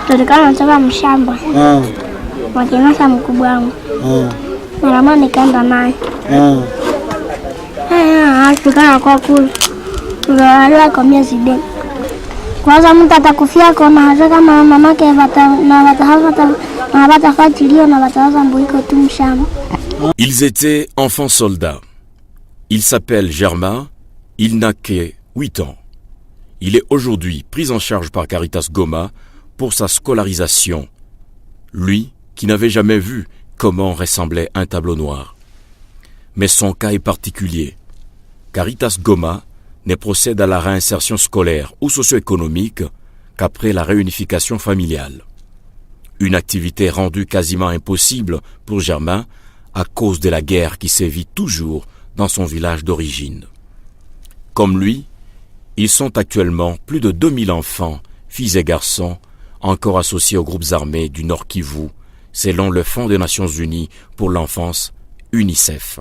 Tulikana natoka mshamba. Wakinasa mkubwa wangu. Mara nikaenda naye. Tulikana kwa kule. Tuliwalea kwa miezi mbili. Kwanza mtu atakufia kwa hata kama mamake watafuatilia na wataanza mbuiko tu mshamba. Ils étaient enfants soldats. Il s'appelle Germain. Il n'a que 8 ans. Il est aujourd'hui pris en charge par Caritas Goma pour sa scolarisation. Lui, qui n'avait jamais vu comment ressemblait un tableau noir. Mais son cas est particulier. Caritas Goma ne procède à la réinsertion scolaire ou socio-économique qu'après la réunification familiale. Une activité rendue quasiment impossible pour Germain à cause de la guerre qui sévit toujours dans son village d'origine. Comme lui, ils sont actuellement plus de 2000 enfants, filles et garçons, encore associés aux groupes armés du Nord Kivu, selon le Fonds des Nations Unies pour l'enfance, UNICEF.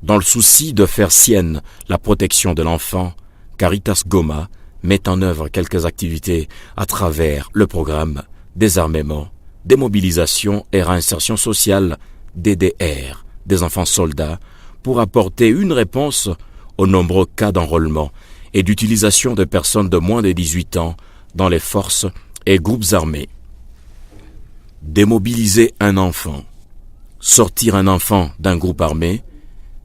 Dans le souci de faire sienne la protection de l'enfant, Caritas Goma met en œuvre quelques activités à travers le programme Désarmement, Démobilisation et Réinsertion sociale DDR des enfants soldats pour apporter une réponse aux nombreux cas d'enrôlement et d'utilisation de personnes de moins de 18 ans dans les forces et groupes armés. Démobiliser un enfant, sortir un enfant d'un groupe armé,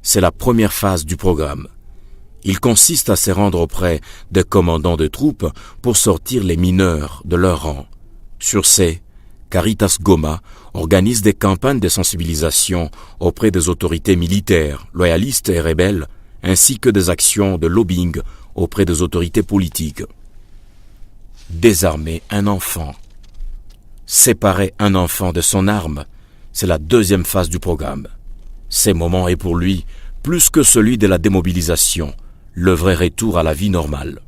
c'est la première phase du programme. Il consiste à se rendre auprès des commandants de troupes pour sortir les mineurs de leur rang. Sur ces, Caritas Goma organise des campagnes de sensibilisation auprès des autorités militaires, loyalistes et rebelles, ainsi que des actions de lobbying auprès des autorités politiques. Désarmer un enfant. Séparer un enfant de son arme, c'est la deuxième phase du programme. Ce moment est pour lui, plus que celui de la démobilisation, le vrai retour à la vie normale.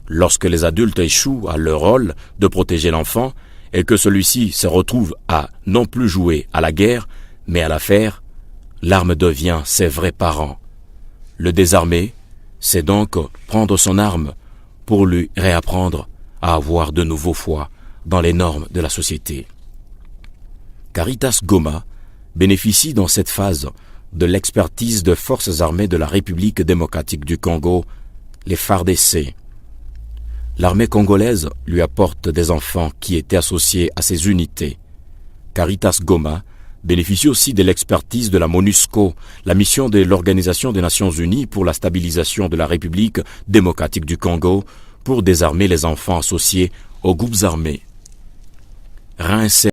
Lorsque les adultes échouent à leur rôle de protéger l'enfant et que celui-ci se retrouve à non plus jouer à la guerre, mais à la faire, l'arme devient ses vrais parents. Le désarmer, c'est donc prendre son arme pour lui réapprendre à avoir de nouveau foi dans les normes de la société. Caritas Goma bénéficie dans cette phase de l'expertise de forces armées de la République démocratique du Congo, les FARDC. L'armée congolaise lui apporte des enfants qui étaient associés à ces unités. Caritas Goma bénéficie aussi de l'expertise de la MONUSCO, la mission de l'Organisation des Nations Unies pour la stabilisation de la République démocratique du Congo, pour désarmer les enfants associés aux groupes armés.